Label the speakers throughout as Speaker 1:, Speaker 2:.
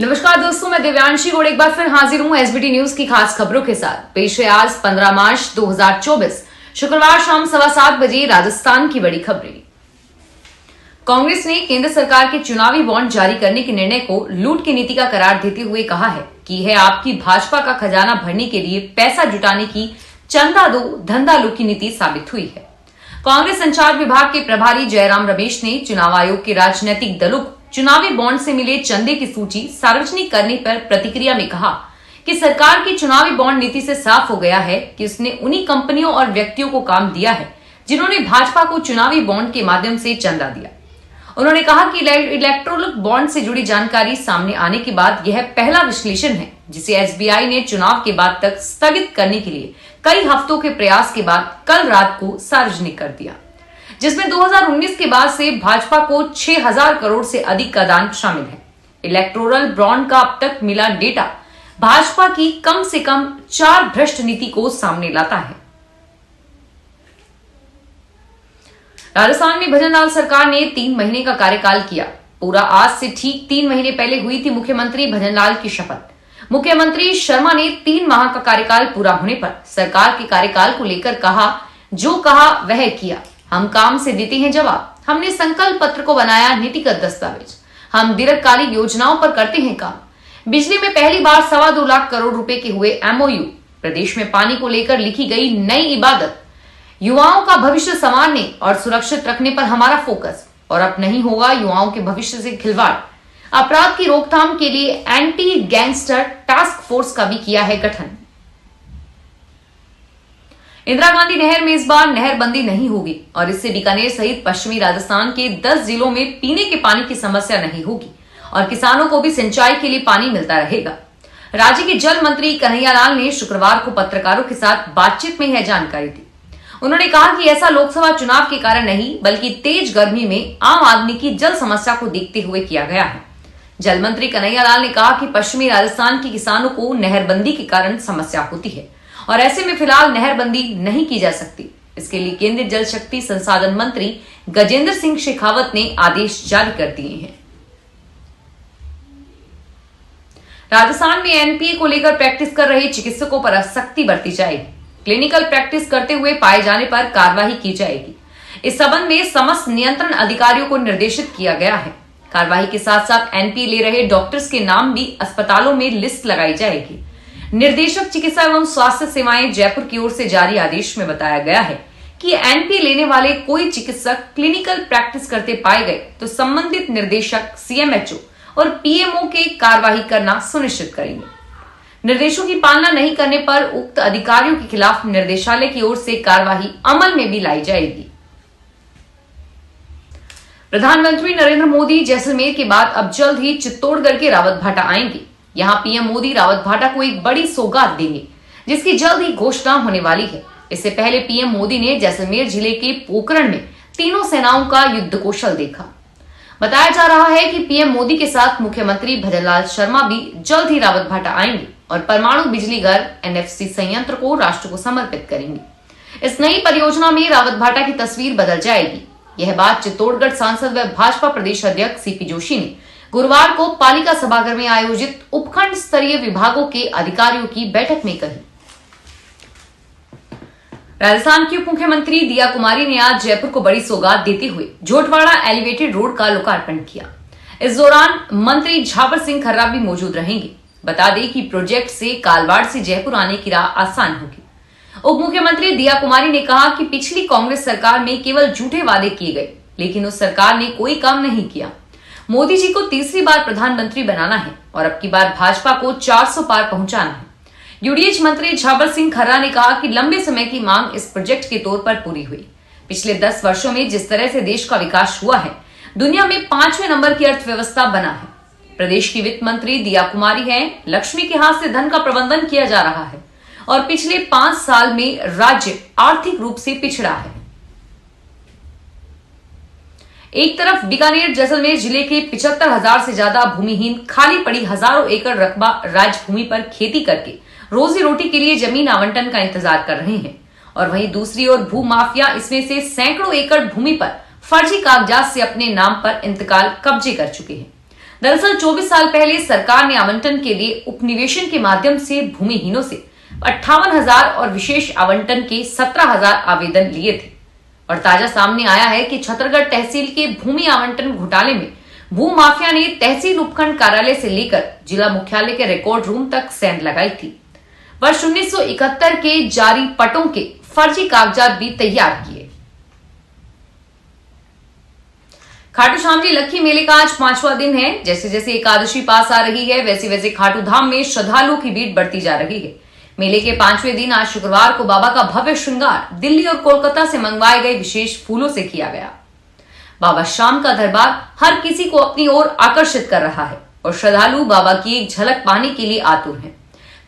Speaker 1: नमस्कार दोस्तों, मैं दिव्यांशी गोड़ एक बार फिर हाजिर हूं एसबीटी न्यूज की खास खबरों के साथ। पेश है आज 15 मार्च 2024 शुक्रवार शाम 7:15 बजे राजस्थान की बड़ी खबरें। कांग्रेस ने केंद्र सरकार के चुनावी बॉन्ड जारी करने के निर्णय को लूट की नीति का करार देते हुए कहा है कि यह आपकी भाजपा का खजाना भरने के लिए पैसा जुटाने की चंदा दो धंधा लो की नीति साबित हुई है। कांग्रेस संचार विभाग के प्रभारी जयराम रमेश ने चुनाव आयोग के राजनीतिक दलों को चुनावी बॉन्ड से मिले चंदे की सूची सार्वजनिक करने पर प्रतिक्रिया में कहा कि सरकार की चुनावी बॉन्ड नीति से साफ हो गया है कि उसने उन्हीं कंपनियों और व्यक्तियों को काम दिया है जिन्होंने भाजपा को चुनावी बॉन्ड के माध्यम से चंदा दिया। उन्होंने कहा कि इलेक्टोरल बॉन्ड से जुड़ी जानकारी सामने आने के बाद यह पहला विश्लेषण है जिसे एसबीआई ने चुनाव के बाद तक स्थगित करने के लिए कई हफ्तों के प्रयास के बाद कल रात को सार्वजनिक कर दिया, जिसमें 2019 के बाद से भाजपा को 6,000 करोड़ से अधिक का दान शामिल है। इलेक्टोरल बॉन्ड का अब तक मिला डेटा भाजपा की कम से कम 4 भ्रष्ट नीति को सामने लाता है। राजस्थान में भजनलाल सरकार ने 3 महीने का कार्यकाल किया। पूरा आज से ठीक 3 महीने पहले हुई थी मुख्यमंत्री भजनलाल की शपथ। मुख्यमंत्री शर्मा ने 3 माह का कार्यकाल पूरा होने पर सरकार के कार्यकाल को लेकर कहा, जो कहा वह किया, हम काम से देते हैं जवाब। हमने संकल्प पत्र को बनाया नीतिगत दस्तावेज, हम दीर्घकालिक योजनाओं पर करते हैं काम। बिजली में पहली बार 2.25 लाख करोड़ रुपए के हुए एमओयू। प्रदेश में पानी को लेकर लिखी गई नई इबादत। युवाओं का भविष्य संवारने और सुरक्षित रखने पर हमारा फोकस, और अब नहीं होगा युवाओं के भविष्य से खिलवाड़। अपराध की रोकथाम के लिए एंटी गैंगस्टर टास्क फोर्स का भी किया है गठन। इंदिरा गांधी नहर में इस बार नहरबंदी नहीं होगी और इससे बीकानेर सहित पश्चिमी राजस्थान के 10 जिलों में पीने के पानी की समस्या नहीं होगी और किसानों को भी सिंचाई के लिए पानी मिलता रहेगा। राज्य के जल मंत्री कन्हैयालाल ने शुक्रवार को पत्रकारों के साथ बातचीत में यह जानकारी दी। उन्होंने कहा कि ऐसा लोकसभा चुनाव के कारण नहीं बल्कि तेज गर्मी में आम आदमी की जल समस्या को देखते हुए किया गया है। जल मंत्री कन्हैयालाल ने कहा कि पश्चिमी राजस्थान के किसानों को नहरबंदी के कारण समस्या होती है और ऐसे में फिलहाल नहरबंदी नहीं की जा सकती। इसके लिए केंद्रीय जल शक्ति संसाधन मंत्री गजेंद्र सिंह शेखावत ने आदेश जारी कर दिए हैं। राजस्थान में एनपीए को लेकर प्रैक्टिस कर रहे चिकित्सकों पर अब सख्ती बरती जाएगी। क्लिनिकल प्रैक्टिस करते हुए पाए जाने पर कार्रवाई की जाएगी। इस संबंध में समस्त नियंत्रण अधिकारियों को निर्देशित किया गया है। कार्रवाई के साथ साथ एनपीए ले रहे डॉक्टर्स के नाम भी अस्पतालों में लिस्ट लगाई जाएगी। निर्देशक चिकित्सा एवं स्वास्थ्य सेवाएं जयपुर की ओर से जारी आदेश में बताया गया है कि एनपीए लेने वाले कोई चिकित्सक क्लिनिकल प्रैक्टिस करते पाए गए तो संबंधित निर्देशक, सीएमएचओ और पीएमओ के कार्रवाई करना सुनिश्चित करेंगे। निर्देशों की पालना नहीं करने पर उक्त अधिकारियों के खिलाफ निर्देशालय की ओर से कार्रवाई अमल में भी लाई जाएगी। प्रधानमंत्री नरेंद्र मोदी जैसलमेर के बाद अब जल्द ही चित्तौड़गढ़ के रावतभाटा आएंगे। यहाँ पीएम मोदी रावतभाटा को एक बड़ी सौगात देंगे जिसकी जल्द ही घोषणा होने वाली है। इससे पहले पीएम मोदी ने जैसलमेर जिले के पोखरण में तीनों सेनाओं का युद्ध कौशल देखा। बताया जा रहा है कि पीएम मोदी के साथ मुख्यमंत्री भजनलाल शर्मा भी जल्द ही रावतभाटा आएंगे और परमाणु बिजली घर एनएफसी संयंत्र को राष्ट्र को समर्पित करेंगे। इस नई परियोजना में रावतभाटा की तस्वीर बदल जाएगी। यह बात चित्तौड़गढ़ सांसद व भाजपा प्रदेश अध्यक्ष सीपी जोशी ने गुरुवार को पालिका सभागार में आयोजित उपखंड स्तरीय विभागों के अधिकारियों की बैठक में कही। राजस्थान की उप मुख्यमंत्री दिया कुमारी ने आज जयपुर को बड़ी सौगात देते हुए जोटवाड़ा एलिवेटेड रोड का लोकार्पण किया। इस दौरान मंत्री झावर सिंह खर्रा भी मौजूद रहेंगे। बता दें कि प्रोजेक्ट से कालवाड़ से जयपुर आने की राह आसान होगी। उप मुख्यमंत्री दिया कुमारी ने कहा कि पिछली कांग्रेस सरकार में केवल झूठे वादे किए गए, लेकिन उस सरकार ने कोई काम नहीं किया। मोदी जी को तीसरी बार प्रधानमंत्री बनाना है और अब की बार भाजपा को 400 पार पहुंचाना है। यूडीएच मंत्री झावर सिंह खर्रा ने कहा कि लंबे समय की मांग इस प्रोजेक्ट के तौर पर पूरी हुई। पिछले 10 वर्षों में जिस तरह से देश का विकास हुआ है, दुनिया में 5वें नंबर की अर्थव्यवस्था बना है। प्रदेश की वित्त मंत्री दिया कुमारी हैं। लक्ष्मी के हाथ से धन का प्रबंधन किया जा रहा है और पिछले 5 साल में राज्य आर्थिक रूप से पिछड़ा है। एक तरफ बीकानेर जैसलमेर जिले के 75,000 से ज्यादा भूमिहीन खाली पड़ी हजारों एकड़ रकबा राजभूमि पर खेती करके रोजी रोटी के लिए जमीन आवंटन का इंतजार कर रहे हैं और वहीं दूसरी ओर भू माफिया इसमें से सैकड़ों एकड़ भूमि पर फर्जी कागजात से अपने नाम पर इंतकाल कब्जे कर चुके हैं। दरअसल 24 साल पहले सरकार ने आवंटन के लिए उपनिवेशन के माध्यम से भूमिहीनों से 58,000 और विशेष आवंटन के 17,000 आवेदन लिए थे। और ताजा सामने आया है कि छतरगढ़ तहसील के भूमि आवंटन घोटाले में भू माफिया ने तहसील उपखंड कार्यालय से लेकर जिला मुख्यालय के रिकॉर्ड रूम तक सेंध लगाई थी। वर्ष 1971 के जारी पटों के फर्जी कागजात भी तैयार किए। खाटू श्याम जी लक्खी मेले का आज 5वां दिन है। जैसे जैसे एकादशी पास आ रही है, वैसे वैसे खाटू धाम में श्रद्धालुओं की भीड़ बढ़ती जा रही है। मेले के 5वें दिन आज शुक्रवार को बाबा का भव्य श्रृंगार दिल्ली और कोलकाता से मंगवाए गए विशेष फूलों से किया गया। बाबा श्याम का दरबार हर किसी को अपनी ओर आकर्षित कर रहा है और श्रद्धालु बाबा की एक झलक पाने के लिए आतुर हैं।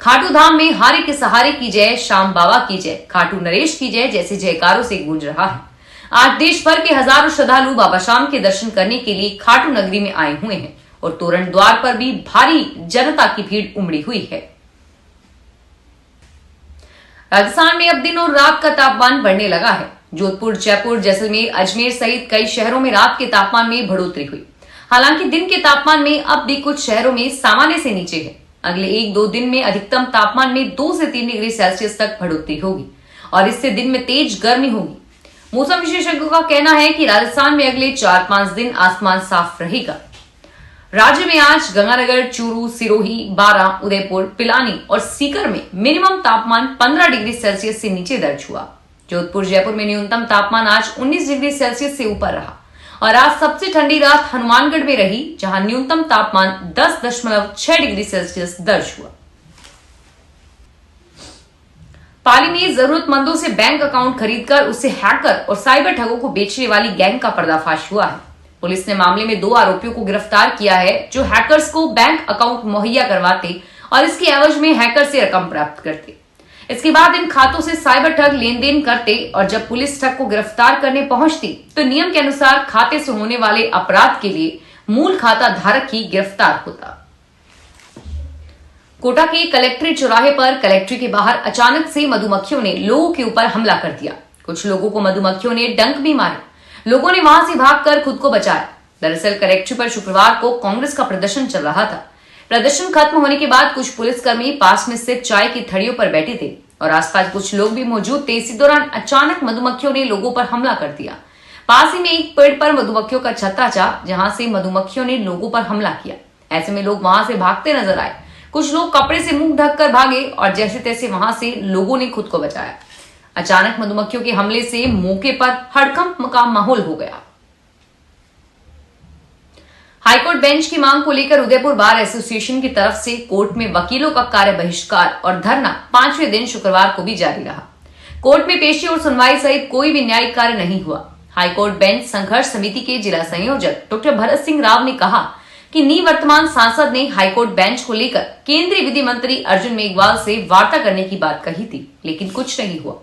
Speaker 1: खाटू धाम में हारे के सहारे की जय, श्याम बाबा की जय, खाटू नरेश की जय जैसे जयकारों से गूंज रहा है। आज देश भर के हजारों श्रद्धालु बाबा श्याम के दर्शन करने के लिए खाटू नगरी में आए हुए हैं और तोरण द्वार पर भी भारी जनता की भीड़ उमड़ी हुई है। राजस्थान में अब दिन और रात का तापमान बढ़ने लगा है। जोधपुर, जयपुर, जैसलमेर, अजमेर सहित कई शहरों में रात के तापमान में बढ़ोतरी हुई। हालांकि दिन के तापमान में अब भी कुछ शहरों में सामान्य से नीचे है। अगले 1-2 दिन में अधिकतम तापमान में 2 से 3 डिग्री सेल्सियस तक बढ़ोतरी होगी और इससे दिन में तेज गर्मी होगी। मौसम विशेषज्ञों का कहना है कि राजस्थान में अगले 4-5 दिन आसमान साफ रहेगा। राज्य में आज गंगानगर, चूरू, सिरोही, बारां, उदयपुर, पिलानी और सीकर में मिनिमम तापमान 15 डिग्री सेल्सियस से नीचे दर्ज हुआ। जोधपुर, जयपुर में न्यूनतम तापमान आज 19 डिग्री सेल्सियस से ऊपर रहा और आज सबसे ठंडी रात हनुमानगढ़ में रही, जहां न्यूनतम तापमान 10.6 डिग्री सेल्सियस दर्ज हुआ। पाली में जरूरतमंदों से बैंक अकाउंट खरीदकर उसे हैकर और साइबर ठगों को बेचने वाली गैंग का पर्दाफाश हुआ है। पुलिस ने मामले में 2 आरोपियों को गिरफ्तार किया है, जो हैकर्स को बैंक अकाउंट मुहैया करवाते और इसके एवज में हैकर से रकम प्राप्त करते। इसके बाद इन खातों से साइबर ठग लेन देन करते और जब पुलिस ठग को गिरफ्तार करने पहुंचती तो नियम के अनुसार खाते से होने वाले अपराध के लिए मूल खाता धारक ही गिरफ्तार होता। कोटा के कलेक्ट्रेट चौराहे पर कलेक्ट्री के बाहर अचानक से मधुमक्खियों ने लोगों के ऊपर हमला कर दिया। कुछ लोगों को मधुमक्खियों ने डंक भी मारे। लोगों ने वहां से भागकर खुद को बचाया। दरअसल कलेक्ट्री पर शुक्रवार को कांग्रेस का प्रदर्शन चल रहा था। प्रदर्शन खत्म होने के बाद कुछ पुलिसकर्मी पास में स्थित चाय की थड़ियों पर बैठे थे और आसपास कुछ लोग भी मौजूद थे। इसी दौरान अचानक मधुमक्खियों ने लोगों पर हमला कर दिया। पास ही में एक पेड़ पर मधुमक्खियों का छत्ता था, जहां से मधुमक्खियों ने लोगों पर हमला किया। ऐसे में लोग वहां से भागते नजर आए। कुछ लोग कपड़े से मुंह ढककर भागे और जैसे तैसे वहां से लोगों ने खुद को बचाया। अचानक मधुमक्खियों के हमले से मौके पर हड़कंप का माहौल हो गया। हाईकोर्ट बेंच की मांग को लेकर उदयपुर बार एसोसिएशन की तरफ से कोर्ट में वकीलों का कार्य बहिष्कार और धरना 5वें दिन शुक्रवार को भी जारी रहा। कोर्ट में पेशी और सुनवाई सहित कोई भी न्यायिक कार्य नहीं हुआ। हाईकोर्ट बेंच संघर्ष समिति के जिला संयोजक डॉक्टर भरत सिंह राव ने कहा कि निवर्तमान सांसद ने हाईकोर्ट बेंच को लेकर केंद्रीय विधि मंत्री अर्जुन मेघवाल से वार्ता करने की बात कही थी, लेकिन कुछ नहीं हुआ।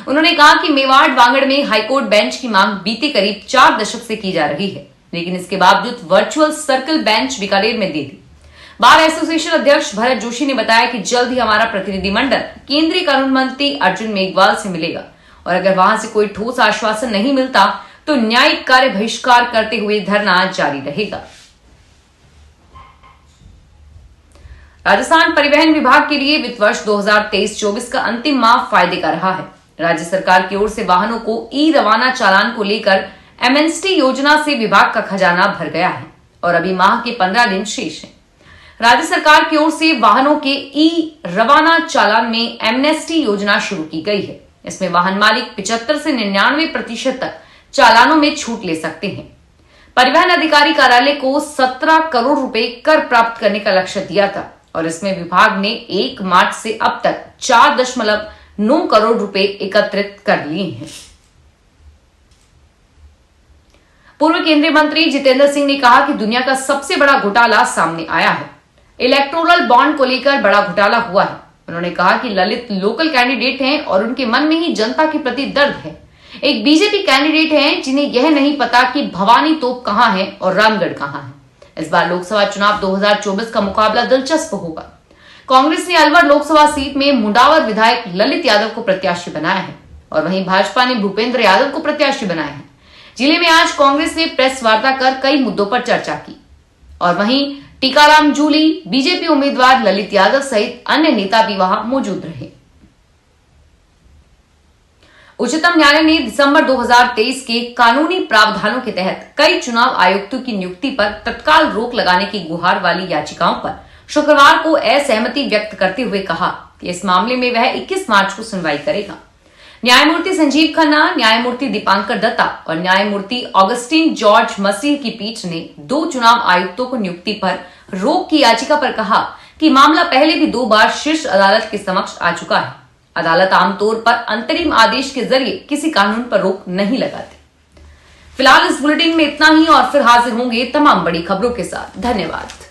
Speaker 1: उन्होंने कहा कि मेवाड़ वांगड़ में हाईकोर्ट बेंच की मांग बीते करीब 4 दशक से की जा रही है, लेकिन इसके बावजूद वर्चुअल सर्कल बेंच बीकानेर में दे दी। बार एसोसिएशन अध्यक्ष भरत जोशी ने बताया कि जल्द ही हमारा प्रतिनिधिमंडल केंद्रीय कानून मंत्री अर्जुन मेघवाल से मिलेगा और अगर वहां से कोई ठोस आश्वासन नहीं मिलता तो न्यायिक कार्य बहिष्कार करते हुए धरना जारी रहेगा। राजस्थान परिवहन विभाग के लिए वित्त वर्ष 2023-24 का अंतिम माह फायदे का रहा है। राज्य सरकार की ओर से वाहनों को ई रवाना चालान को लेकर एमएनएसटी योजना से विभाग का खजाना भर गया है और अभी माह के 15 दिन शेष हैं। राज्य सरकार की ओर से वाहनों के ई रवाना चालान में एमएनएसटी योजना शुरू की गई है। इसमें वाहन मालिक 75 से 99% तक चालानों में छूट ले सकते हैं। परिवहन अधिकारी कार्यालय को 17 करोड़ रुपए कर प्राप्त करने का लक्ष्य दिया था और इसमें विभाग ने 1 मार्च से अब तक 4.9 करोड़ रुपए एकत्रित कर लिए हैं। पूर्व केंद्रीय मंत्री जितेंद्र सिंह ने कहा कि दुनिया का सबसे बड़ा घोटाला सामने आया है। इलेक्टोरल बॉन्ड को लेकर बड़ा घोटाला हुआ है। उन्होंने कहा कि ललित लोकल कैंडिडेट हैं और उनके मन में ही जनता के प्रति दर्द है। एक बीजेपी कैंडिडेट हैं जिन्हें यह नहीं पता कि भवानी तोप कहां है और रामगढ़ कहां है। इस बार लोकसभा चुनाव 2024 का मुकाबला दिलचस्प होगा। कांग्रेस ने अलवर लोकसभा सीट में मुंडावर विधायक ललित यादव को प्रत्याशी बनाया है और वहीं भाजपा ने भूपेंद्र यादव को प्रत्याशी बनाया है। जिले में आज कांग्रेस ने प्रेस वार्ता कर कई मुद्दों पर चर्चा की और वहीं टीकाराम जूली, बीजेपी उम्मीदवार ललित यादव सहित अन्य नेता भी वहां मौजूद रहे। उच्चतम न्यायालय ने दिसंबर 2023 के कानूनी प्रावधानों के तहत कई चुनाव आयुक्तों की नियुक्ति पर तत्काल रोक लगाने की गुहार वाली याचिकाओं पर शुक्रवार को असहमति व्यक्त करते हुए कहा कि इस मामले में वह 21 मार्च को सुनवाई करेगा। न्यायमूर्ति संजीव खन्ना, न्यायमूर्ति दीपांकर दत्ता और न्यायमूर्ति ऑगस्टिन जॉर्ज मसीह की पीठ ने 2 चुनाव आयुक्तों को नियुक्ति पर रोक की याचिका पर कहा कि मामला पहले भी 2 बार शीर्ष अदालत के समक्ष आ चुका है। अदालत आमतौर पर अंतरिम आदेश के जरिए किसी कानून पर रोक नहीं लगाती। फिलहाल इस बुलेटिन में इतना ही और फिर हाजिर होंगे तमाम बड़ी खबरों के साथ। धन्यवाद।